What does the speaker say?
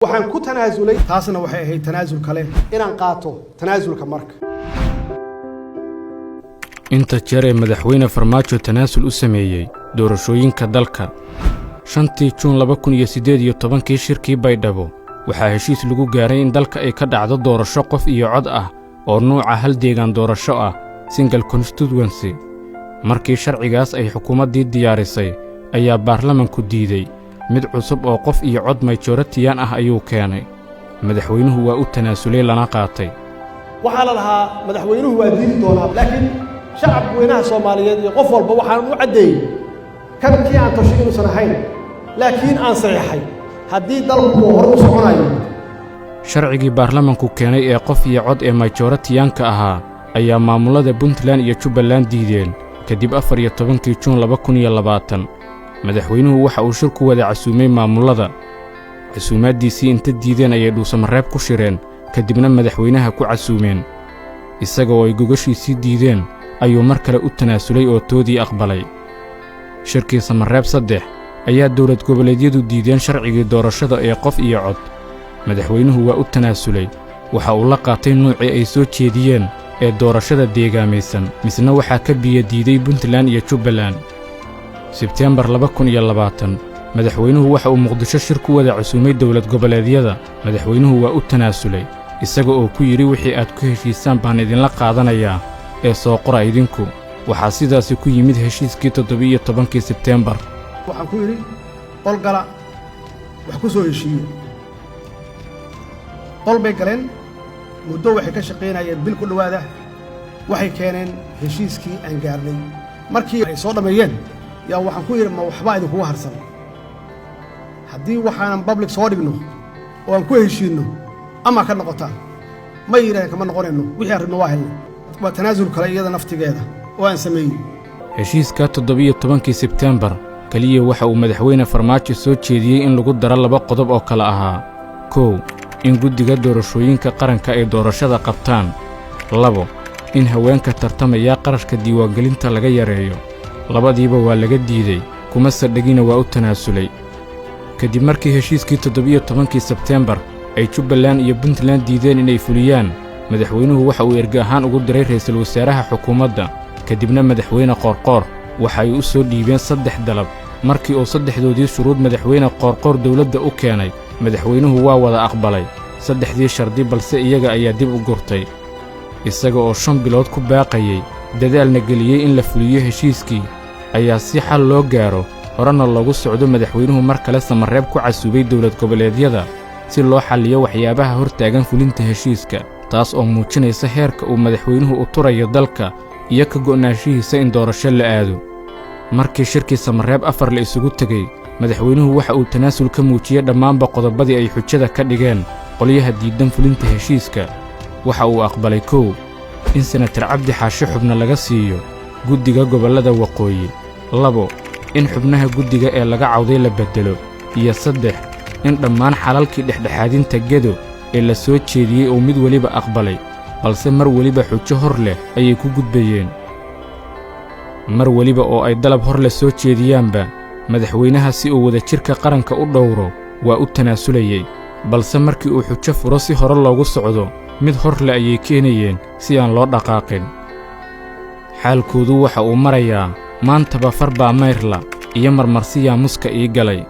waxaan ku tanaasulay taasna waxay ahayd tanaasul kale inaan qaato tanaasulka marka inta jeer ee madaxweyne Farmaajo tanaasul u sameeyay doorashooyinka dalka 5 Juun 2018 shirkii Baydhabo waxaa heshiis lagu gaaray in dalka ay ka dhacdo doorasho qof iyo cod ah oo nooca hal deegaan doorasho ah single constituency markii sharcigaas ay xukuumaddii diyaarisay ayaa baarlamaanku diiday mid cusub oo qof iyo cod majority ah ayuu keenay madaxweynuhu waa u tanaasulay lana qaatay waxaa la lahaa madaxweynuhu waa diidi doonaa laakiin shacab weynaha Soomaaliyeed iyo qof walba waxaan u cadeeyay kan kii aan tashiin inuusan ahayn laakiin aan saxiixay haddii dalku hor u soconayo sharcigii baarlamaanku keenay ee qof iyo cod ee majority-aanka ahaa ayaa maamulada Puntland iyo Jubbaland diideen kadib 14 Juun 2020 madaxweynuhu waxa uu shirku wada casuumay maamulada casuumaadiisii inta diideen ayay dhuusamareeb ku shireen kadibna madaxweynaha ku casuumeen isagoo ay gogashiisii diideen ayuu mar kale u tanaasulay oo toodii aqbalay shirkii Samareeb 3 ayaa dawlad goboleedyadu diideen sharcigii doorashada ee qof iyo cod madaxweynuhu waa u tanaasulay waxa uu la qaatay nuucii ay soo jeediyeen ee doorashada deegaamaysan misna waxaa ka biyo diiday Puntland iyo Jubbaland Sebtembar 2020 madaxweynuhu waxa uu Muqdisho shir ku wada casuumay dawlad goboleedyada madaxweynuhu waa u tanaasulay isaga oo ku yiri wixii aad ku heshiisaan baan idin la qaadanayaa ee soo qora idinku waxaa sidaas ku yimid heshiiskii 17 Sebtembar waxaan ku yiri qol gala wax ku soo heshiiyay qol bay galeen muddo waxay ka shaqeynayeen bil ku dhawaada waxay keeneen heshiiskii aan gaarnay markii ay soo dhameeyeen yaa waxaan ku yiri ma waxba idin kugu harsan haddii waxaan public soo dhigno oo aan ku heshiino ama ka noqotaa ma yiraahdeen kama noqonayno wixii arrin waa helnay waa tanaasul kale iyada naftigeeda oo aan sameeyay heshiiska 17 Sebtembar kaliya waxa uu madaxweyne Farmaajo soo jeediyay in lagu daro laba qodob oo kala ahaa 1 in guddiga doorashooyinka qaranka ay doorashada qabtaan 2 in haweenka tartamaya qarashka diiwaangelinta laga yareeyo labadiiba waa laga diiday kuma sadhagina waa u tanaasulay kadib markii heshiiskii 17 Sebtembar ay Jubbaland iyo Puntland diideen inay fuliyaan madaxweynuhu waxa uu erga ahaan ugu diray ra'iisul wasaaraha xukuumadda kadibna madaxweyne Qoorqoor waxa ay u soo dhiibeen 3 dalab markii uu saddexdoodii shuruud madaxweyne Qoorqoor dawladda u keenay madaxweynuhu waa wada aqbalay 3 shardi balse iyaga ayaa dib u gurtay isaga oo 5 bilood ku baaqayay dadaalna geliyay in la fuliyo heshiiskii ayaa si xal loo gaaro horena loogu socdo madaxweynuhu mar kale Samareeb ku casuubay dawlad goboleedyada si loo xalliyo waxyaabaha hortaagan fulinta heshiiska taas oo muujinaysa heerka uu madaxweynuhu u turayo dalka iyo ka go'naanshihiisa in doorasho la aado markii shirkii Samareeb 4 la isugu tagay madaxweynuhu waxa uu tanaasul ka muujiyay dhammaanba qodobadii ay xujada ka dhigeen qoliyaha diidan fulinta heshiiska waxa uu aqbalay 1 in senator Cabdi Xaashi xubna laga siiyo guddiga gobolada waqooyi 2 in xubnaha guddiga ee laga cawday la bedelo iyo 3 in dhammaan xalalkii dhexdhexaadinta gedo ee la soo jeediyay oo mid waliba aqbalay balse mar waliba xujo hor leh ayay ku gudbayeen mar waliba oo ay dalab hor la soo jeediyaanba madaxweynaha si uu wada jirka qaranka u dhowro waa u tanaasulay balse markii uu xujo furo si hore loogu socdo mid hor la ayay keenayeen si aan loo dhaqaaqin xaalkoodu waxa uu marayaa maantaba farbaa mayrla iyo marmarsiyaa muska ii galay